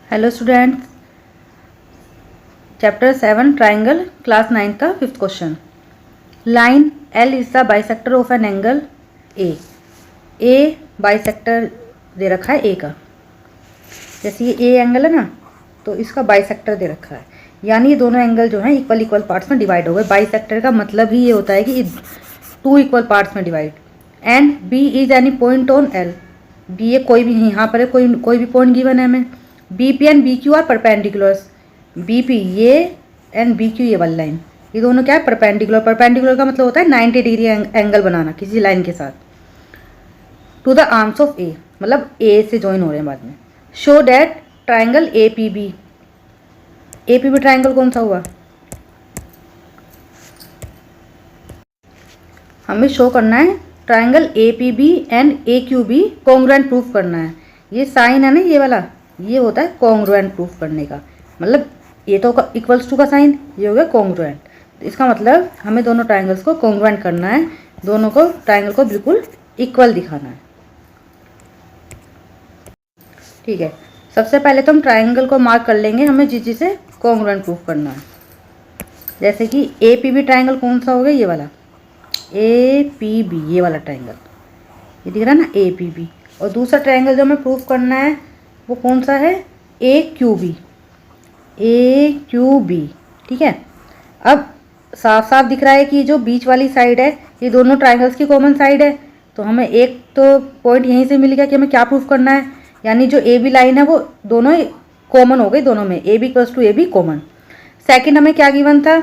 Hello students, chapter 7 triangle, class 9 का 5th question. Line L is the bisector of an angle A bisector दे रखा है ए का। जैसे ये ए एंगल है ना, तो इसका बाइसेक्टर दे रखा है, यानी ये दोनों एंगल जो हैं इक्वल इक्वल पार्ट्स में डिवाइड हो गए। बाइसेक्टर का मतलब ही ये होता है कि 2 इक्वल पार्ट्स में divide. And B is any point on L, B ये कोई भी, यहाँ पर है कोई भी पॉइंट गिवन है हमें। B P and B Q are perpendiculars, B P ये एंड बी क्यू ये वाली लाइन, ये दोनों क्या है परपेंडिकुलर। परपेंडिकुलर का मतलब होता है 90 डिग्री एंगल बनाना किसी लाइन के साथ। To the arms of A, मतलब ए से ज्वाइन हो रहे हैं बाद में। Show that triangle A P B, A P B triangle कौन सा हुआ, हमें शो करना है triangle A P B and A Q B congruent proof करना है। ये साइन है ना ये वाला, ये होता है कॉन्ग्रुएंट प्रूफ करने का, मतलब ये तो इक्वल्स टू का साइन, ये हो गया कॉन्ग्रुएंट। तो इसका मतलब हमें दोनों ट्राइंगल्स को कॉन्ग्रुएंट करना है, दोनों को ट्राइंगल को बिल्कुल इक्वल दिखाना है। ठीक है, सबसे पहले तो हम ट्राइंगल को मार्क कर लेंगे, हमें जिस चीज़ से कॉन्ग्रुएंट प्रूफ करना है। जैसे कि ए पी बी ट्राइंगल कौन सा हो गया, ये वाला ए पी बी, ये वाला ट्राइंगल, ये दिख रहा है ना ए पी बी। और दूसरा ट्राइंगल जो हमें प्रूफ करना है वो कौन सा है, ए क्यू बी, ए क्यू बी। ठीक है, अब साफ साफ दिख रहा है कि जो बीच वाली साइड है ये दोनों ट्राइंगल्स की कॉमन साइड है, तो हमें एक तो पॉइंट यहीं से मिल गया कि हमें क्या प्रूफ करना है, यानी जो ए बी लाइन है वो दोनों कॉमन हो गई, दोनों में A B equals to A B common. Second हमें क्या गिवन था,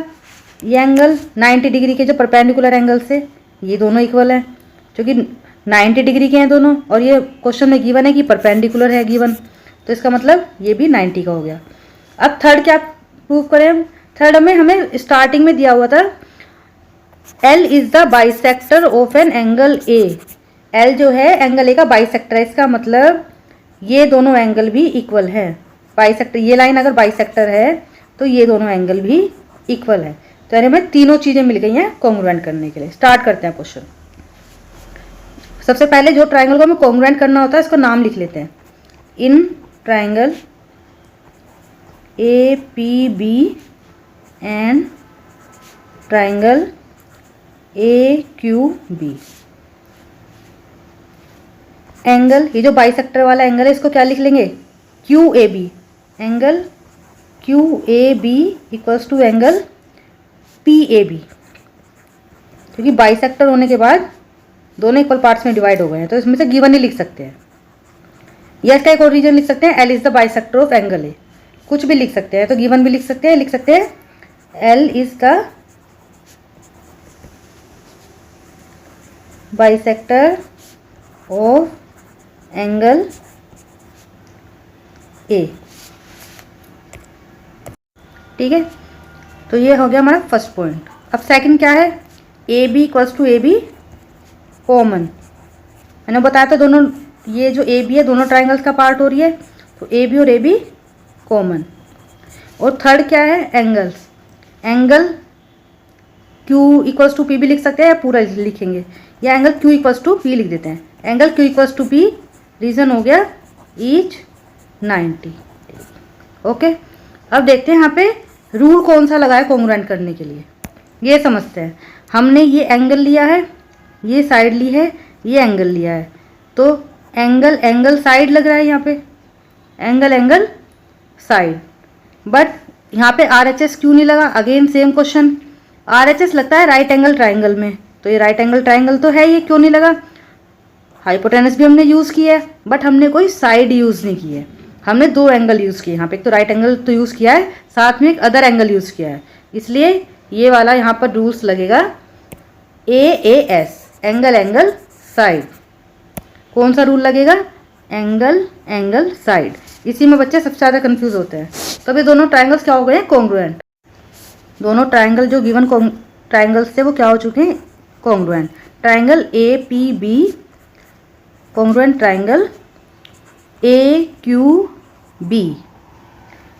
ये एंगल 90 डिग्री के जो परपेंडिकुलर एंगल से, ये दोनों इक्वल है, जो कि 90 डिग्री के हैं दोनों, और ये क्वेश्चन में गिवन है कि परपेंडिकुलर है गिवन, तो इसका मतलब ये भी 90 का हो गया। अब थर्ड क्या प्रूव करें हम, थर्ड हमें स्टार्टिंग में दिया हुआ था L is the bisector of an angle A. L जो है एंगल ए का बाइसेक्टर है, इसका मतलब ये दोनों एंगल भी इक्वल है। बाइसेक्टर, ये लाइन अगर बाइसेक्टर है तो ये दोनों एंगल भी इक्वल है। तो यानी हमें तीनों चीज़ें मिल गई हैं कॉन्ग्रुएंट करने के लिए। स्टार्ट करते हैं क्वेश्चन। सबसे पहले जो ट्राइंगल को हमें कॉन्ग्रुएंट करना होता है इसका नाम लिख लेते हैं। In triangle A P B and triangle A Q B, angle ये जो बाइसेक्टर वाला एंगल है इसको क्या लिख लेंगे, Q A B. Angle Q A B equals to angle P A B, क्योंकि बाइसेक्टर होने के बाद दोनों इक्वल पार्ट्स में डिवाइड हो गए हैं, तो इसमें से गिवन ही लिख सकते हैं, या इसका एक और रीजन लिख सकते हैं, L is the bisector of angle A. कुछ भी लिख सकते हैं, तो गिवन भी लिख सकते हैं L is the bisector of angle A. ठीक है, तो ये हो गया हमारा फर्स्ट पॉइंट। अब सेकंड क्या है, A B equals to A B common. मैंने बताया था दोनों, ये जो ए बी है दोनों ट्राइंगल्स का पार्ट हो रही है, तो ए बी और ए बी कॉमन। और थर्ड क्या है, angles, angle Q equals to P भी लिख सकते हैं या पूरा लिखेंगे, या angle Q equals to P लिख देते हैं। Angle Q equals to P, reason हो गया ईच 90। ओके, अब देखते हैं यहाँ पे रूल कौन सा लगा है कॉन्ग्रुएंट करने के लिए, ये समझते हैं। हमने ये एंगल लिया है, ये साइड ली है, ये एंगल लिया है, तो एंगल एंगल साइड लग रहा है यहाँ पे, एंगल साइड। बट यहाँ पे आर एच एस क्यों नहीं लगा, again same question. R H S लगता है राइट एंगल ट्राइंगल में, तो ये राइट एंगल ट्राइंगल तो है, ये क्यों नहीं लगा। हाइपोटेनस भी हमने यूज़ किया है, बट हमने कोई साइड यूज़ नहीं की है, हमने दो एंगल यूज़ किए यहाँ पे, एक तो राइट एंगल तो यूज़ किया है, साथ में एक अदर एंगल यूज़ किया है, इसलिए ये वाला यहाँ पर रूल्स लगेगा एस, एंगल साइड। कौन सा रूल लगेगा, एंगल साइड। इसी में बच्चे सबसे ज़्यादा कंफ्यूज होते हैं। तब ये दोनों ट्राइंगल्स क्या हो गए हैं, कॉन्ग्रुएंट। दोनों ट्राइंगल जो गिवन ट्राइंगल्स थे वो क्या हो चुके हैं, congruent. Triangle A P B congruent triangle A Q B,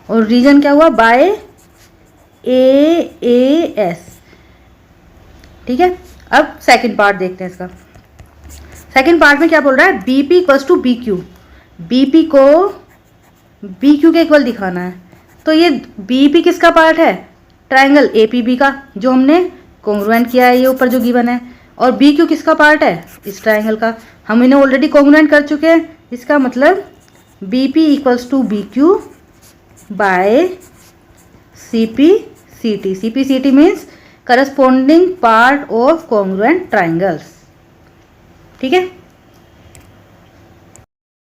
और रीजन क्या हुआ, बाय ए एस। ठीक है, अब सेकंड पार्ट देखते हैं इसका। सेकंड पार्ट में क्या बोल रहा है, B P equals to B Q. B P को बी क्यू के इक्वल दिखाना है। तो ये बी पी किसका पार्ट है? ट्राइंगल ए पी बी का, जो हमने कॉन्ग्रुएंट किया है ये ऊपर जो गिवन है। और बी क्यू किसका पार्ट है? इस ट्राइंगल का। हम इन्हें ऑलरेडी कॉन्ग्रुएंट कर चुके हैं। इसका मतलब B P equals to B Q by C P C T. C P C T means corresponding part of congruent triangles. ठीक है।